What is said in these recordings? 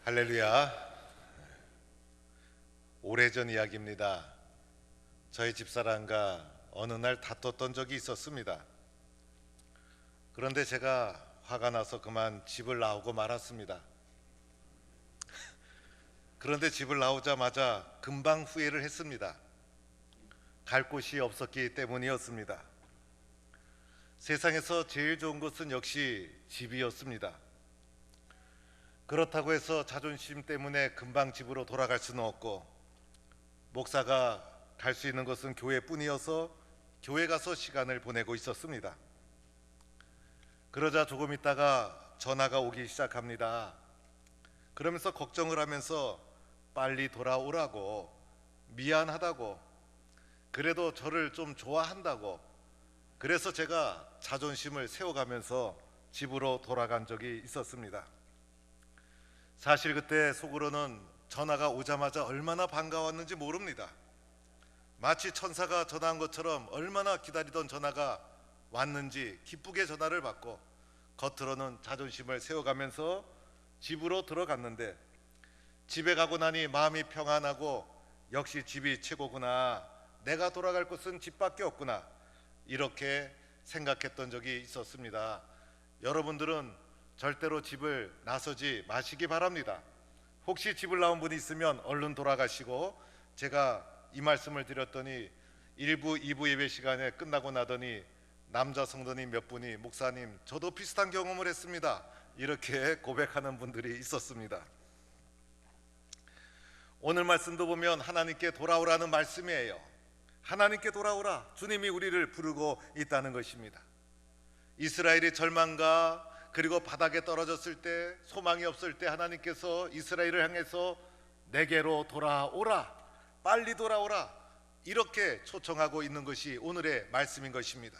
할렐루야. 오래전 이야기입니다. 저희 집사람과 어느 날 다퉜던 적이 있었습니다. 그런데 제가 화가 나서 그만 집을 나오고 말았습니다. 그런데 집을 나오자마자 금방 후회를 했습니다. 갈 곳이 없었기 때문이었습니다. 세상에서 제일 좋은 것은 역시 집이었습니다. 그렇다고 해서 자존심 때문에 금방 집으로 돌아갈 수는 없고, 목사가 갈 수 있는 것은 교회뿐이어서 교회 가서 시간을 보내고 있었습니다. 그러자 조금 있다가 전화가 오기 시작합니다. 그러면서 걱정을 하면서 빨리 돌아오라고, 미안하다고, 그래도 저를 좀 좋아한다고, 그래서 제가 자존심을 세워가면서 집으로 돌아간 적이 있었습니다. 사실 그때 속으로는 전화가 오자마자 얼마나 반가웠는지 모릅니다. 마치 천사가 전화한 것처럼 얼마나 기다리던 전화가 왔는지 기쁘게 전화를 받고 겉으로는 자존심을 세워가면서 집으로 들어갔는데, 집에 가고 나니 마음이 평안하고 역시 집이 최고구나, 내가 돌아갈 곳은 집밖에 없구나, 이렇게 생각했던 적이 있었습니다. 여러분들은 절대로 집을 나서지 마시기 바랍니다. 혹시 집을 나온 분이 있으면 얼른 돌아가시고, 제가 이 말씀을 드렸더니 1부, 2부 예배 시간에 끝나고 나더니 남자 성도님 몇 분이 목사님 저도 비슷한 경험을 했습니다, 이렇게 고백하는 분들이 있었습니다. 오늘 말씀도 보면 하나님께 돌아오라는 말씀이에요. 하나님께 돌아오라, 주님이 우리를 부르고 있다는 것입니다. 이스라엘이 절망과 그리고 바닥에 떨어졌을 때, 소망이 없을 때 하나님께서 이스라엘을 향해서 내게로 돌아오라, 빨리 돌아오라, 이렇게 초청하고 있는 것이 오늘의 말씀인 것입니다.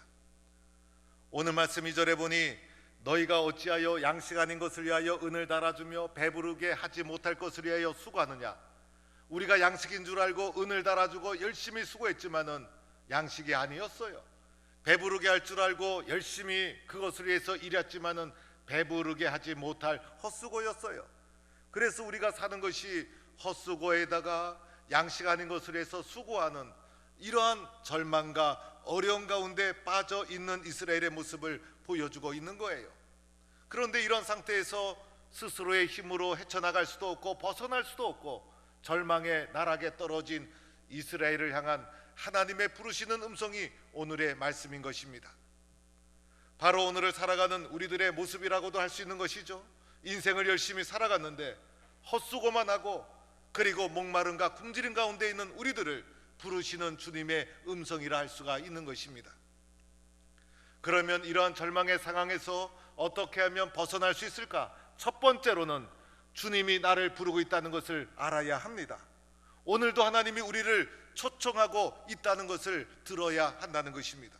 오늘 말씀 2절에 보니 너희가 어찌하여 양식 아닌 것을 위하여 은을 달아주며 배부르게 하지 못할 것을 위하여 수고하느냐. 우리가 양식인 줄 알고 은을 달아주고 열심히 수고했지만은 양식이 아니었어요. 배부르게 할 줄 알고 열심히 그것을 위해서 일했지만은 배부르게 하지 못할 헛수고였어요. 그래서 우리가 사는 것이 헛수고에다가 양식 아닌 것을 위해서 수고하는 이러한 절망과 어려움 가운데 빠져 있는 이스라엘의 모습을 보여주고 있는 거예요. 그런데 이런 상태에서 스스로의 힘으로 헤쳐나갈 수도 없고 벗어날 수도 없고 절망의 나락에 떨어진 이스라엘을 향한 하나님의 부르시는 음성이 오늘의 말씀인 것입니다. 바로 오늘을 살아가는 우리들의 모습이라고도 할 수 있는 것이죠. 인생을 열심히 살아갔는데 헛수고만 하고 그리고 목마름과 굶주림 가운데 있는 우리들을 부르시는 주님의 음성이라 할 수가 있는 것입니다. 그러면 이러한 절망의 상황에서 어떻게 하면 벗어날 수 있을까? 첫 번째로는 주님이 나를 부르고 있다는 것을 알아야 합니다. 오늘도 하나님이 우리를 초청하고 있다는 것을 들어야 한다는 것입니다.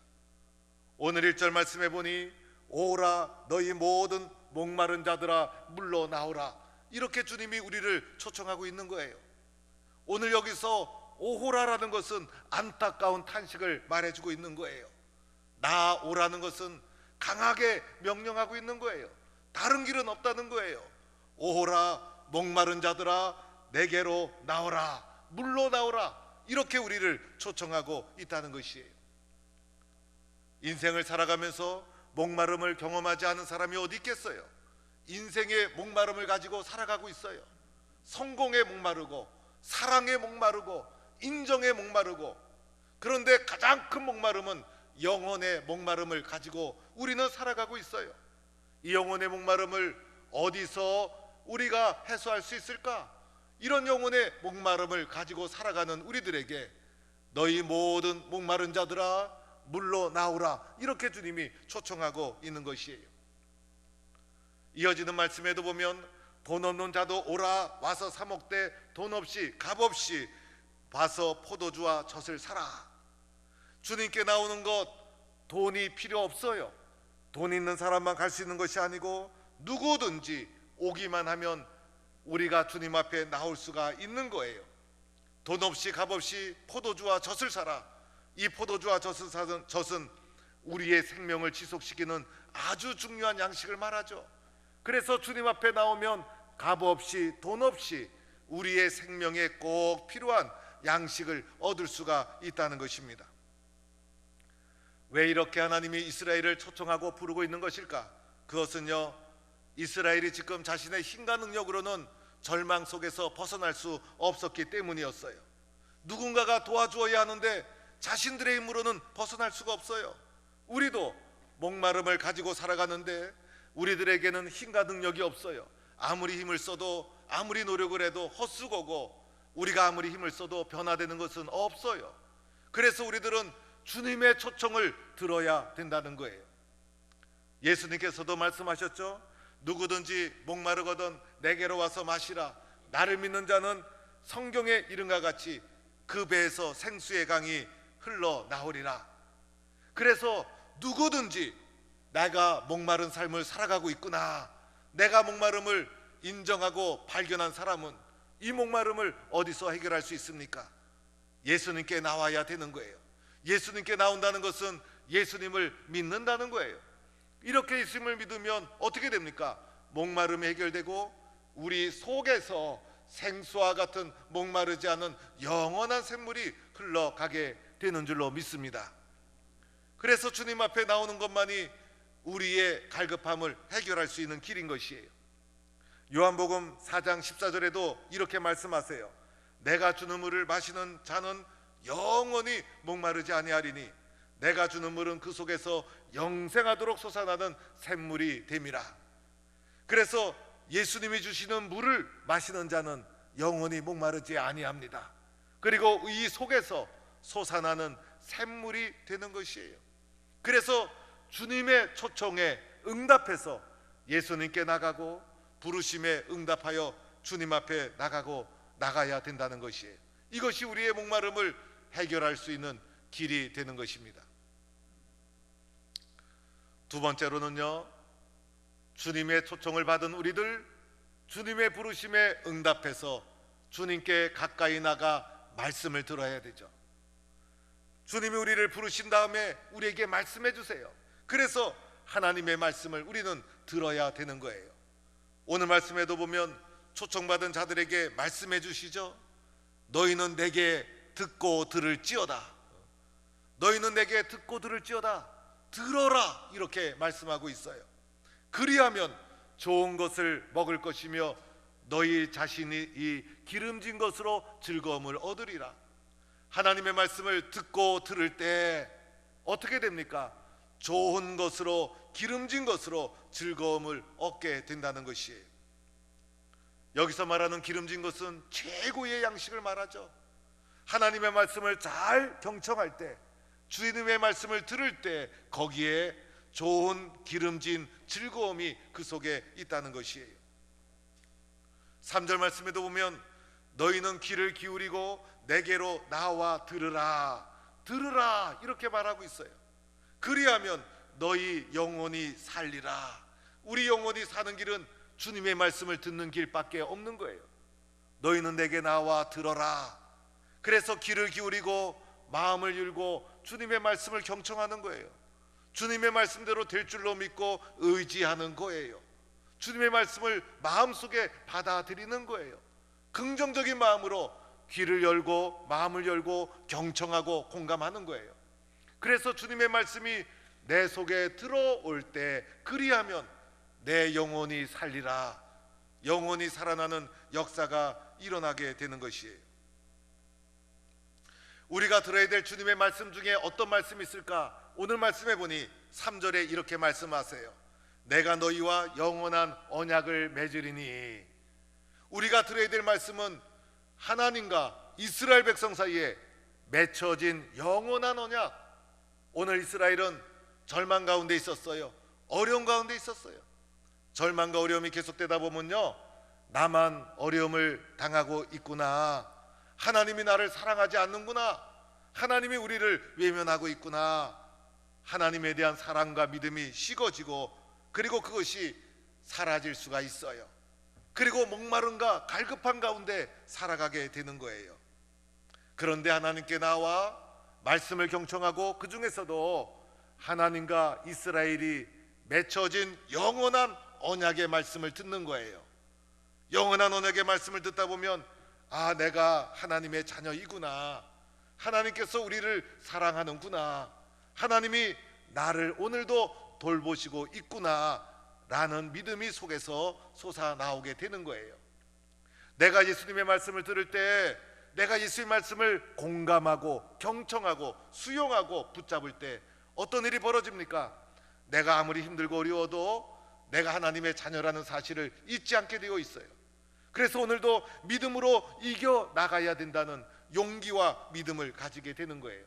오늘 1절 말씀해 보니 오라 너희 모든 목마른 자들아 물러 나오라, 이렇게 주님이 우리를 초청하고 있는 거예요. 오늘 여기서 오호라라는 것은 안타까운 탄식을 말해주고 있는 거예요. 나오라는 것은 강하게 명령하고 있는 거예요. 다른 길은 없다는 거예요. 오호라 목마른 자들아 내게로 나오라, 물러 나오라, 이렇게 우리를 초청하고 있다는 것이에요. 인생을 살아가면서 목마름을 경험하지 않은 사람이 어디 있겠어요? 인생의 목마름을 가지고 살아가고 있어요. 성공에 목마르고 사랑에 목마르고 인정에 목마르고, 그런데 가장 큰 목마름은 영혼의 목마름을 가지고 우리는 살아가고 있어요. 이 영혼의 목마름을 어디서 우리가 해소할 수 있을까? 이런 영혼의 목마름을 가지고 살아가는 우리들에게 너희 모든 목마른 자들아 물러 나오라, 이렇게 주님이 초청하고 있는 것이에요. 이어지는 말씀에도 보면 돈 없는 자도 오라 와서 사 먹되 돈 없이 값 없이 와서 포도주와 젖을 사라. 주님께 나오는 것 돈이 필요 없어요. 돈 있는 사람만 갈 수 있는 것이 아니고 누구든지 오기만 하면 우리가 주님 앞에 나올 수가 있는 거예요. 돈 없이 값 없이 포도주와 젖을 사라. 이 포도주와 젖은 우리의 생명을 지속시키는 아주 중요한 양식을 말하죠. 그래서 주님 앞에 나오면 값 없이 돈 없이 우리의 생명에 꼭 필요한 양식을 얻을 수가 있다는 것입니다. 왜 이렇게 하나님이 이스라엘을 초청하고 부르고 있는 것일까? 그것은요, 이스라엘이 지금 자신의 힘과 능력으로는 절망 속에서 벗어날 수 없었기 때문이었어요. 누군가가 도와주어야 하는데 자신들의 힘으로는 벗어날 수가 없어요. 우리도 목마름을 가지고 살아가는데 우리들에게는 힘과 능력이 없어요. 아무리 힘을 써도 아무리 노력을 해도 헛수고고 우리가 아무리 힘을 써도 변화되는 것은 없어요. 그래서 우리들은 주님의 초청을 들어야 된다는 거예요. 예수님께서도 말씀하셨죠. 누구든지 목마르거든 내게로 와서 마시라. 나를 믿는 자는 성경의 이름과 같이 그 배에서 생수의 강이 흘러나오리라. 그래서 누구든지 내가 목마른 삶을 살아가고 있구나, 내가 목마름을 인정하고 발견한 사람은 이 목마름을 어디서 해결할 수 있습니까? 예수님께 나와야 되는 거예요. 예수님께 나온다는 것은 예수님을 믿는다는 거예요. 이렇게 예수님을 믿으면 어떻게 됩니까? 목마름이 해결되고 우리 속에서 생수와 같은 목마르지 않은 영원한 샘물이 흘러가게 되는 줄로 믿습니다. 그래서 주님 앞에 나오는 것만이 우리의 갈급함을 해결할 수 있는 길인 것이에요. 요한복음 4장 14절에도 이렇게 말씀하세요. 내가 주는 물을 마시는 자는 영원히 목마르지 아니하리니 내가 주는 물은 그 속에서 영생하도록 솟아나는 샘물이 됨이라. 그래서 예수님이 주시는 물을 마시는 자는 영원히 목마르지 아니합니다. 그리고 이 속에서 솟아나는 샘물이 되는 것이에요. 그래서 주님의 초청에 응답해서 예수님께 나가고 부르심에 응답하여 주님 앞에 나가야 된다는 것이에요. 이것이 우리의 목마름을 해결할 수 있는 길이 되는 것입니다. 두 번째로는요, 주님의 초청을 받은 우리들, 주님의 부르심에 응답해서 주님께 가까이 나가 말씀을 들어야 되죠. 주님이 우리를 부르신 다음에 우리에게 말씀해 주세요. 그래서 하나님의 말씀을 우리는 들어야 되는 거예요. 오늘 말씀에도 보면 초청받은 자들에게 말씀해 주시죠. 너희는 내게 듣고 들을지어다. 너희는 내게 듣고 들을지어다. 들어라, 이렇게 말씀하고 있어요. 그리하면 좋은 것을 먹을 것이며 너희 자신이 이 기름진 것으로 즐거움을 얻으리라. 하나님의 말씀을 듣고 들을 때 어떻게 됩니까? 좋은 것으로, 기름진 것으로 즐거움을 얻게 된다는 것이에요. 여기서 말하는 기름진 것은 최고의 양식을 말하죠. 하나님의 말씀을 잘 경청할 때, 주님의 말씀을 들을 때 거기에 좋은 기름진 즐거움이 그 속에 있다는 것이에요. 3절 말씀에도 보면 너희는 귀를 기울이고 내게로 나와 들으라. 들으라, 이렇게 말하고 있어요. 그리하면 너희 영혼이 살리라. 우리 영혼이 사는 길은 주님의 말씀을 듣는 길밖에 없는 거예요. 너희는 내게 나와 들어라. 그래서 귀를 기울이고 마음을 열고 주님의 말씀을 경청하는 거예요. 주님의 말씀대로 될 줄로 믿고 의지하는 거예요. 주님의 말씀을 마음속에 받아들이는 거예요. 긍정적인 마음으로 귀를 열고 마음을 열고 경청하고 공감하는 거예요. 그래서 주님의 말씀이 내 속에 들어올 때 그리하면 내 영혼이 살리라. 영혼이 살아나는 역사가 일어나게 되는 것이에요. 우리가 들어야 될 주님의 말씀 중에 어떤 말씀이 있을까? 오늘 말씀해 보니 3절에 이렇게 말씀하세요. 내가 너희와 영원한 언약을 맺으리니. 우리가 들어야 될 말씀은 하나님과 이스라엘 백성 사이에 맺혀진 영원한 언약. 오늘 이스라엘은 절망 가운데 있었어요. 어려움 가운데 있었어요. 절망과 어려움이 계속되다 보면요, 나만 어려움을 당하고 있구나, 하나님이 나를 사랑하지 않는구나, 하나님이 우리를 외면하고 있구나, 하나님에 대한 사랑과 믿음이 식어지고 그리고 그것이 사라질 수가 있어요. 그리고 목마름과 갈급한 가운데 살아가게 되는 거예요. 그런데 하나님께 나와 말씀을 경청하고 그 중에서도 하나님과 이스라엘이 맺혀진 영원한 언약의 말씀을 듣는 거예요. 영원한 언약의 말씀을 듣다 보면 내가 하나님의 자녀이구나, 하나님께서 우리를 사랑하는구나, 하나님이 나를 오늘도 돌보시고 있구나 라는 믿음이 속에서 솟아나오게 되는 거예요. 내가 예수님의 말씀을 들을 때, 내가 예수의 말씀을 공감하고 경청하고 수용하고 붙잡을 때 어떤 일이 벌어집니까? 내가 아무리 힘들고 어려워도 내가 하나님의 자녀라는 사실을 잊지 않게 되어 있어요. 그래서 오늘도 믿음으로 이겨 나가야 된다는 용기와 믿음을 가지게 되는 거예요.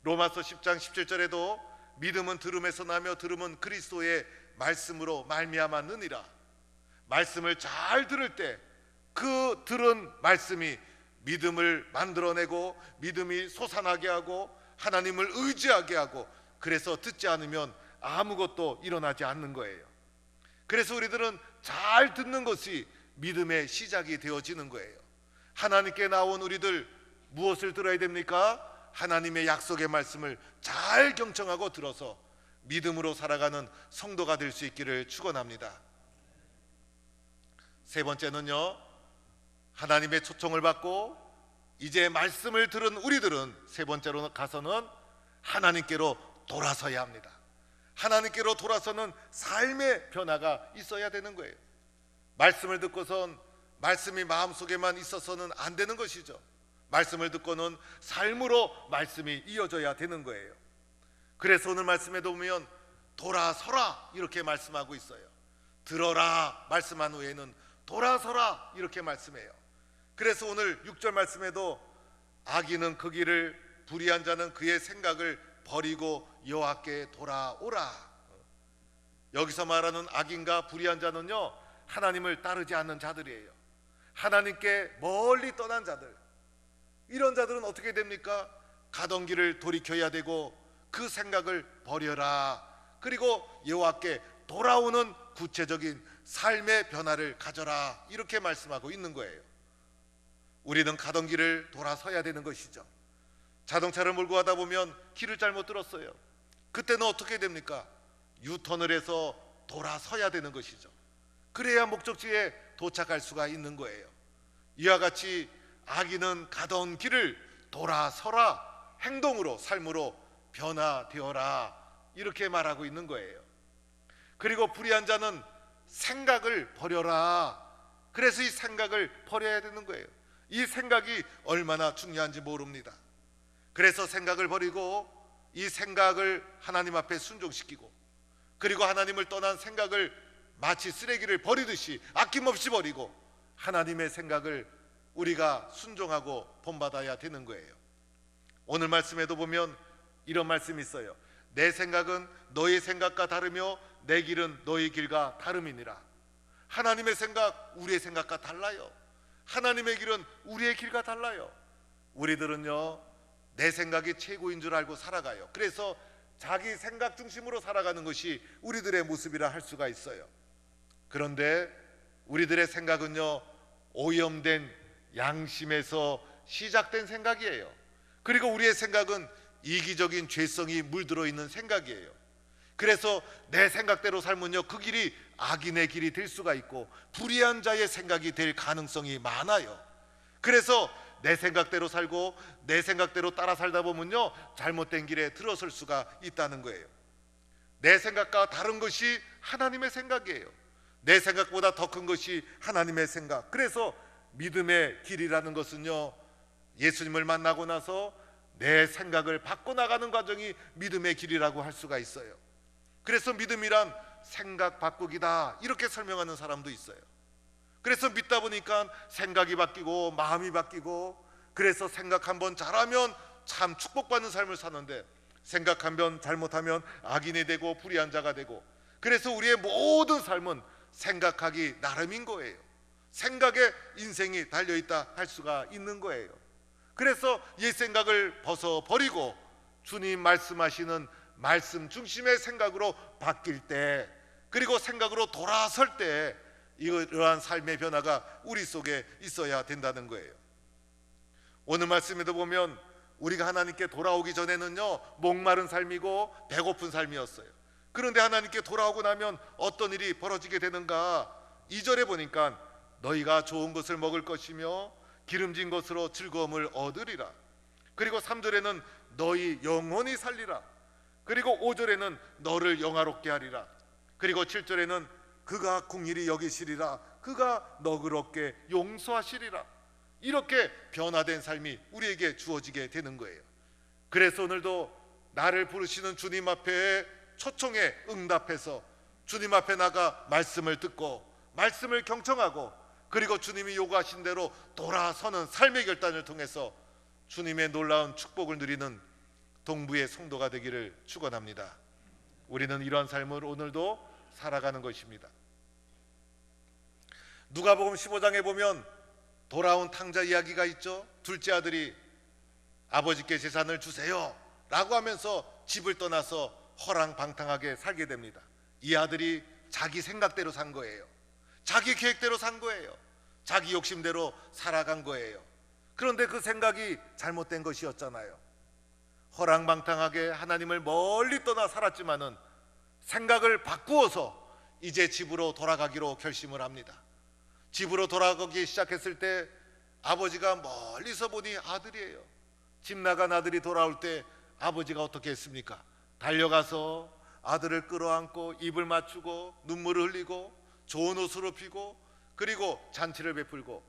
로마서 10장 17절에도 믿음은 들음에서 나며 들음은 그리스도의 말씀으로 말미암았느니라. 말씀을 잘 들을 때 그 들은 말씀이 믿음을 만들어내고 믿음이 솟아나게 하고 하나님을 의지하게 하고, 그래서 듣지 않으면 아무것도 일어나지 않는 거예요. 그래서 우리들은 잘 듣는 것이 믿음의 시작이 되어지는 거예요. 하나님께 나온 우리들 무엇을 들어야 됩니까? 하나님의 약속의 말씀을 잘 경청하고 들어서 믿음으로 살아가는 성도가 될 수 있기를 축원합니다. 세 번째는요, 하나님의 초청을 받고 이제 말씀을 들은 우리들은 세 번째로 가서는 하나님께로 돌아서야 합니다. 하나님께로 돌아서는 삶의 변화가 있어야 되는 거예요. 말씀을 듣고선 말씀이 마음속에만 있어서는 안 되는 것이죠. 말씀을 듣고는 삶으로 말씀이 이어져야 되는 거예요. 그래서 오늘 말씀에도 보면 돌아서라 이렇게 말씀하고 있어요. 들어라 말씀한 후에는 돌아서라 이렇게 말씀해요. 그래서 오늘 6절 말씀에도 악인은 그 길을, 불의한 자는 그의 생각을 버리고 여호와께 돌아오라. 여기서 말하는 악인과 불의한 자는요, 하나님을 따르지 않는 자들이에요. 하나님께 멀리 떠난 자들. 이런 자들은 어떻게 됩니까? 가던 길을 돌이켜야 되고 그 생각을 버려라. 그리고 여호와께 돌아오는 구체적인 삶의 변화를 가져라. 이렇게 말씀하고 있는 거예요. 우리는 가던 길을 돌아서야 되는 것이죠. 자동차를 몰고 가다 보면 길을 잘못 들었어요. 그때는 어떻게 됩니까? 유턴을 해서 돌아서야 되는 것이죠. 그래야 목적지에 도착할 수가 있는 거예요. 이와 같이 악인은 가던 길을 돌아서라, 행동으로, 삶으로 변화되어라 이렇게 말하고 있는 거예요. 그리고 불의한 자는 생각을 버려라. 그래서 이 생각을 버려야 되는 거예요. 이 생각이 얼마나 중요한지 모릅니다. 그래서 생각을 버리고 이 생각을 하나님 앞에 순종시키고, 그리고 하나님을 떠난 생각을 마치 쓰레기를 버리듯이 아낌없이 버리고 하나님의 생각을 우리가 순종하고 본받아야 되는 거예요. 오늘 말씀에도 보면 이런 말씀이 있어요. 내 생각은 너의 생각과 다르며 내 길은 너의 길과 다름이니라. 하나님의 생각, 우리의 생각과 달라요. 하나님의 길은 우리의 길과 달라요. 우리들은요, 내 생각이 최고인 줄 알고 살아가요. 그래서 자기 생각 중심으로 살아가는 것이 우리들의 모습이라 할 수가 있어요. 그런데 우리들의 생각은요, 오염된 양심에서 시작된 생각이에요. 그리고 우리의 생각은 이기적인 죄성이 물들어 있는 생각이에요. 그래서 내 생각대로 살면요, 그 길이 악인의 길이 될 수가 있고 불의한 자의 생각이 될 가능성이 많아요. 그래서 내 생각대로 살고 내 생각대로 따라 살다 보면요, 잘못된 길에 들어설 수가 있다는 거예요. 내 생각과 다른 것이 하나님의 생각이에요. 내 생각보다 더 큰 것이 하나님의 생각. 그래서 믿음의 길이라는 것은요, 예수님을 만나고 나서 내 생각을 바꿔나가는 과정이 믿음의 길이라고 할 수가 있어요. 그래서 믿음이란 생각 바꾸기다 이렇게 설명하는 사람도 있어요. 그래서 믿다 보니까 생각이 바뀌고 마음이 바뀌고, 그래서 생각 한번 잘하면 참 축복받는 삶을 사는데 생각 한번 잘못하면 악인이 되고 불의한 자가 되고, 그래서 우리의 모든 삶은 생각하기 나름인 거예요. 생각에 인생이 달려있다 할 수가 있는 거예요. 그래서 옛 생각을 벗어버리고 주님 말씀하시는 말씀 중심의 생각으로 바뀔 때, 그리고 생각으로 돌아설 때 이러한 삶의 변화가 우리 속에 있어야 된다는 거예요. 오늘 말씀에도 보면 우리가 하나님께 돌아오기 전에는요, 목마른 삶이고 배고픈 삶이었어요. 그런데 하나님께 돌아오고 나면 어떤 일이 벌어지게 되는가? 2절에 보니까 너희가 좋은 것을 먹을 것이며 기름진 것으로 즐거움을 얻으리라. 그리고 3절에는 너희 영원히 살리라. 그리고 5절에는 너를 영화롭게 하리라. 그리고 7절에는 그가 긍휼히 여기시리라. 그가 너그럽게 용서하시리라. 이렇게 변화된 삶이 우리에게 주어지게 되는 거예요. 그래서 오늘도 나를 부르시는 주님 앞에 초청에 응답해서 주님 앞에 나가 말씀을 듣고 말씀을 경청하고 그리고 주님이 요구하신 대로 돌아서는 삶의 결단을 통해서 주님의 놀라운 축복을 누리는 동부의 성도가 되기를 축원합니다. 우리는 이러한 삶을 오늘도 살아가는 것입니다. 누가복음 15장에 보면 돌아온 탕자 이야기가 있죠. 둘째 아들이 아버지께 재산을 주세요 라고 하면서 집을 떠나서 허랑방탕하게 살게 됩니다. 이 아들이 자기 생각대로 산 거예요. 자기 계획대로 산 거예요. 자기 욕심대로 살아간 거예요. 그런데 그 생각이 잘못된 것이었잖아요. 허랑방탕하게 하나님을 멀리 떠나 살았지만은 생각을 바꾸어서 이제 집으로 돌아가기로 결심을 합니다. 집으로 돌아가기 시작했을 때 아버지가 멀리서 보니 아들이에요. 집 나간 아들이 돌아올 때 아버지가 어떻게 했습니까? 달려가서 아들을 끌어안고 입을 맞추고 눈물을 흘리고 좋은 옷을 입히고 그리고 잔치를 베풀고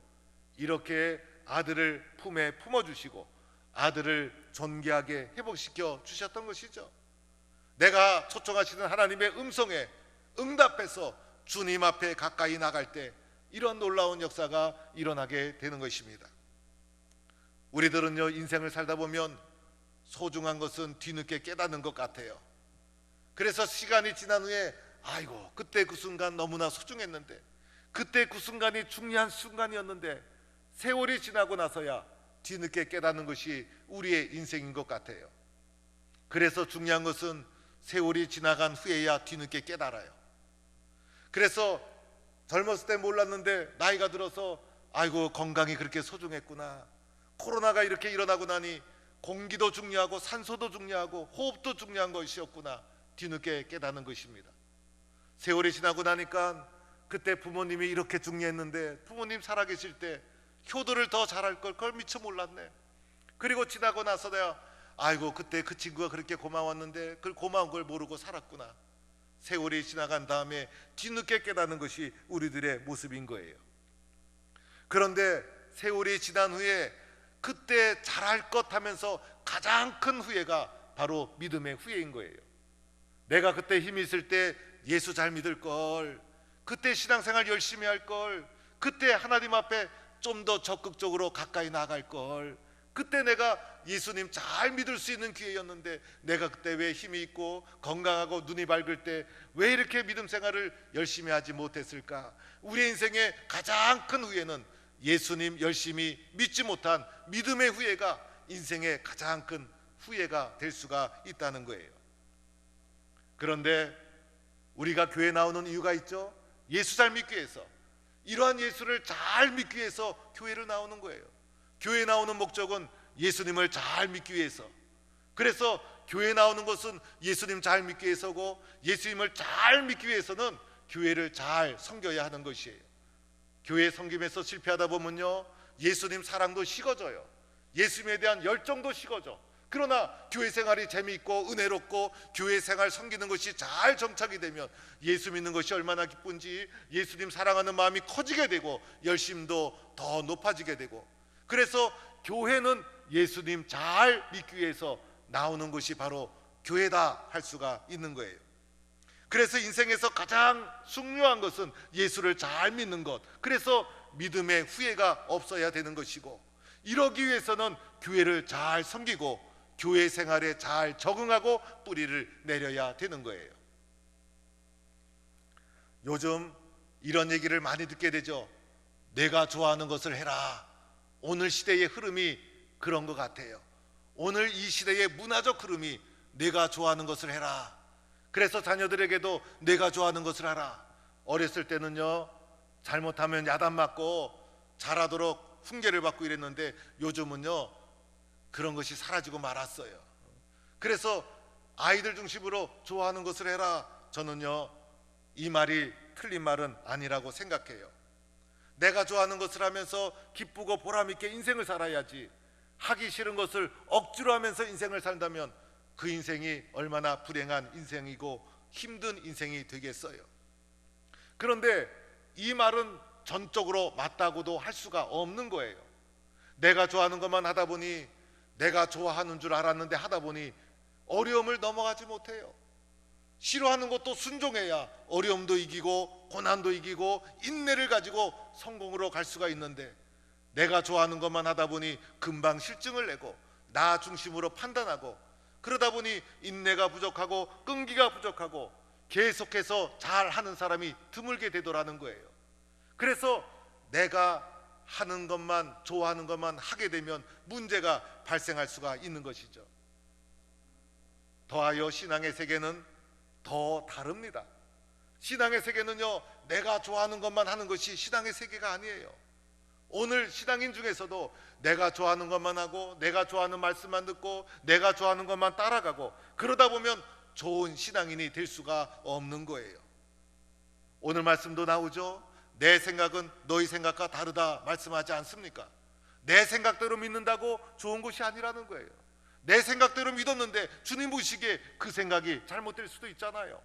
이렇게 아들을 품에 품어주시고 아들을 존귀하게 회복시켜 주셨던 것이죠. 내가 초청하시는 하나님의 음성에 응답해서 주님 앞에 가까이 나갈 때 이런 놀라운 역사가 일어나게 되는 것입니다. 우리들은요, 인생을 살다 보면 소중한 것은 뒤늦게 깨닫는 것 같아요. 그래서 시간이 지난 후에 아이고 그때 그 순간 너무나 소중했는데, 그때 그 순간이 중요한 순간이었는데 세월이 지나고 나서야 뒤늦게 깨닫는 것이 우리의 인생인 것 같아요. 그래서 중요한 것은 세월이 지나간 후에야 뒤늦게 깨달아요. 그래서 젊었을 때 몰랐는데 나이가 들어서 아이고 건강이 그렇게 소중했구나, 코로나가 이렇게 일어나고 나니 공기도 중요하고 산소도 중요하고 호흡도 중요한 것이었구나 뒤늦게 깨닫는 것입니다. 세월이 지나고 나니까 그때 부모님이 이렇게 중요했는데 부모님 살아계실 때 효도를 더 잘할 걸 그걸 미처 몰랐네. 그리고 지나고 나서 내가 아이고 그때 그 친구가 그렇게 고마웠는데 그 고마운 걸 모르고 살았구나. 세월이 지나간 다음에 뒤늦게 깨닫는 것이 우리들의 모습인 거예요. 그런데 세월이 지난 후에 그때 잘할 것 하면서 가장 큰 후회가 바로 믿음의 후회인 거예요. 내가 그때 힘이 있을 때 예수 잘 믿을 걸, 그때 신앙생활 열심히 할 걸, 그때 하나님 앞에 좀 더 적극적으로 가까이 나갈 걸, 그때 내가 예수님 잘 믿을 수 있는 기회였는데 내가 그때 왜 힘이 있고 건강하고 눈이 밝을 때 왜 이렇게 믿음 생활을 열심히 하지 못했을까? 우리 인생의 가장 큰 후회는 예수님 열심히 믿지 못한 믿음의 후회가 인생의 가장 큰 후회가 될 수가 있다는 거예요. 그런데 우리가 교회 나오는 이유가 있죠. 예수 잘 믿기 위해서, 이러한 예수를 잘 믿기 위해서 교회를 나오는 거예요. 교회 나오는 목적은 예수님을 잘 믿기 위해서. 그래서 교회 나오는 것은 예수님 잘 믿기 위해서고, 예수님을 잘 믿기 위해서는 교회를 잘 섬겨야 하는 것이에요. 교회 섬김에서 실패하다 보면요, 예수님 사랑도 식어져요. 예수님에 대한 열정도 식어져. 그러나 교회 생활이 재미있고 은혜롭고 교회 생활 섬기는 것이 잘 정착이 되면 예수 믿는 것이 얼마나 기쁜지 예수님 사랑하는 마음이 커지게 되고 열심도 더 높아지게 되고, 그래서 교회는 예수님 잘 믿기 위해서 나오는 것이 바로 교회다 할 수가 있는 거예요. 그래서 인생에서 가장 중요한 것은 예수를 잘 믿는 것, 그래서 믿음의 후회가 없어야 되는 것이고, 이러기 위해서는 교회를 잘 섬기고 교회 생활에 잘 적응하고 뿌리를 내려야 되는 거예요. 요즘 이런 얘기를 많이 듣게 되죠. 내가 좋아하는 것을 해라. 오늘 시대의 흐름이 그런 것 같아요. 오늘 이 시대의 문화적 흐름이 내가 좋아하는 것을 해라. 그래서 자녀들에게도 내가 좋아하는 것을 하라. 어렸을 때는요, 잘못하면 야단 맞고 잘하도록 훈계를 받고 이랬는데 요즘은요 그런 것이 사라지고 말았어요. 그래서 아이들 중심으로 좋아하는 것을 해라. 저는요 이 말이 틀린 말은 아니라고 생각해요. 내가 좋아하는 것을 하면서 기쁘고 보람있게 인생을 살아야지, 하기 싫은 것을 억지로 하면서 인생을 산다면 그 인생이 얼마나 불행한 인생이고 힘든 인생이 되겠어요. 그런데 이 말은 전적으로 맞다고도 할 수가 없는 거예요. 내가 좋아하는 것만 하다 보니, 내가 좋아하는 줄 알았는데 하다 보니 어려움을 넘어가지 못해요. 싫어하는 것도 순종해야 어려움도 이기고 고난도 이기고 인내를 가지고 성공으로 갈 수가 있는데, 내가 좋아하는 것만 하다 보니 금방 실증을 내고 나 중심으로 판단하고 그러다 보니 인내가 부족하고 끈기가 부족하고 계속해서 잘하는 사람이 드물게 되더라는 거예요. 그래서 내가 하는 것만, 좋아하는 것만 하게 되면 문제가 발생할 수가 있는 것이죠. 더하여 신앙의 세계는 더 다릅니다. 신앙의 세계는요 내가 좋아하는 것만 하는 것이 신앙의 세계가 아니에요. 오늘 신앙인 중에서도 내가 좋아하는 것만 하고 내가 좋아하는 말씀만 듣고 내가 좋아하는 것만 따라가고 그러다 보면 좋은 신앙인이 될 수가 없는 거예요. 오늘 말씀도 나오죠. 내 생각은 너희 생각과 다르다 말씀하지 않습니까? 내 생각대로 믿는다고 좋은 것이 아니라는 거예요. 내 생각대로 믿었는데 주님 보시기에 그 생각이 잘못될 수도 있잖아요.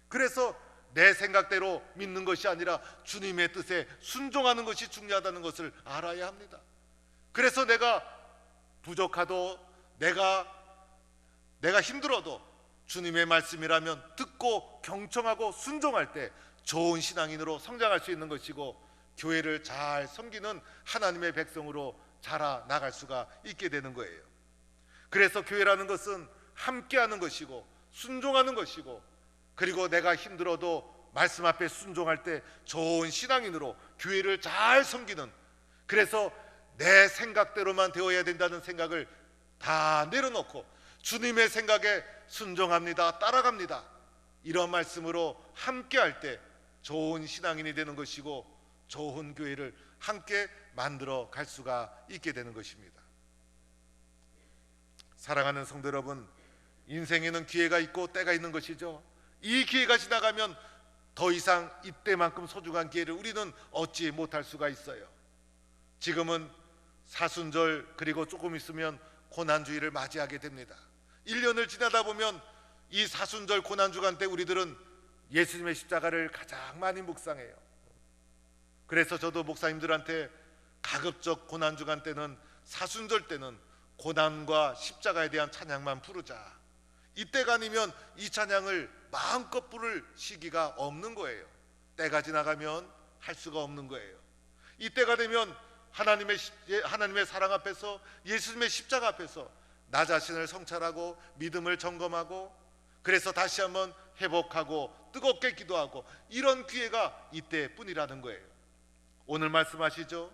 그래서 내 생각대로 믿는 것이 아니라 주님의 뜻에 순종하는 것이 중요하다는 것을 알아야 합니다. 그래서 내가 부족하도 내가 힘들어도 주님의 말씀이라면 듣고 경청하고 순종할 때 좋은 신앙인으로 성장할 수 있는 것이고, 교회를 잘 섬기는 하나님의 백성으로 자라나갈 수가 있게 되는 거예요. 그래서 교회라는 것은 함께하는 것이고 순종하는 것이고, 그리고 내가 힘들어도 말씀 앞에 순종할 때 좋은 신앙인으로 교회를 잘 섬기는, 그래서 내 생각대로만 되어야 된다는 생각을 다 내려놓고 주님의 생각에 순종합니다, 따라갑니다, 이런 말씀으로 함께할 때 좋은 신앙인이 되는 것이고 좋은 교회를 함께 만들어 갈 수가 있게 되는 것입니다. 사랑하는 성도 여러분, 인생에는 기회가 있고 때가 있는 것이죠. 이 기회가 지나가면 더 이상 이때만큼 소중한 기회를 우리는 얻지 못할 수가 있어요. 지금은 사순절, 그리고 조금 있으면 고난주일을 맞이하게 됩니다. 1년을 지나다 보면 이 사순절 고난주간 때 우리들은 예수님의 십자가를 가장 많이 묵상해요. 그래서 저도 목사님들한테 가급적 고난주간 때는, 사순절 때는 고난과 십자가에 대한 찬양만 부르자, 이때가 아니면 이 찬양을 마음껏 부를 시기가 없는 거예요. 때가 지나가면 할 수가 없는 거예요. 이때가 되면 하나님의 사랑 앞에서, 예수님의 십자가 앞에서 나 자신을 성찰하고 믿음을 점검하고, 그래서 다시 한번 회복하고 뜨겁게 기도하고, 이런 기회가 이때뿐이라는 거예요. 오늘 말씀하시죠.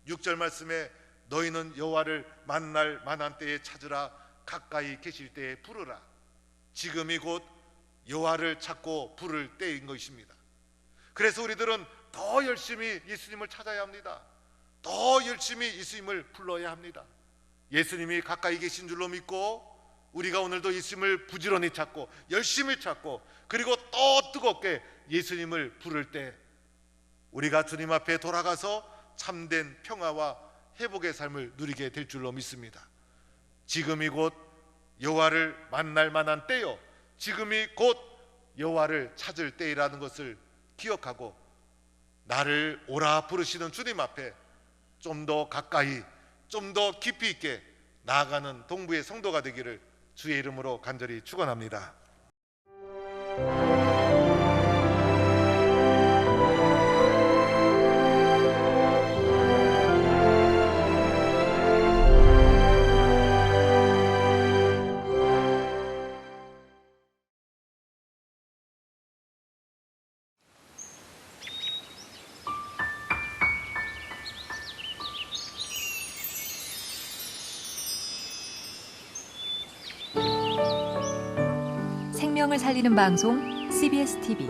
6절 말씀에 너희는 여호와를 만날 만한 때에 찾으라, 가까이 계실 때에 부르라. 지금이 곧 여호와를 찾고 부를 때인 것입니다. 그래서 우리들은 더 열심히 예수님을 찾아야 합니다. 더 열심히 예수님을 불러야 합니다. 예수님이 가까이 계신 줄로 믿고 우리가 오늘도 예수님을 부지런히 찾고 열심히 찾고, 그리고 더 뜨겁게 예수님을 부를 때 우리가 주님 앞에 돌아가서 참된 평화와 회복의 삶을 누리게 될 줄로 믿습니다. 지금이 곧 여호와를 만날 만한 때요, 지금이 곧 여호와를 찾을 때이라는 것을 기억하고 나를 오라 부르시는 주님 앞에 좀 더 가까이, 좀 더 깊이 있게 나아가는 동부의 성도가 되기를 주의 이름으로 간절히 축원합니다. 생명을 살리는 방송 CBS TV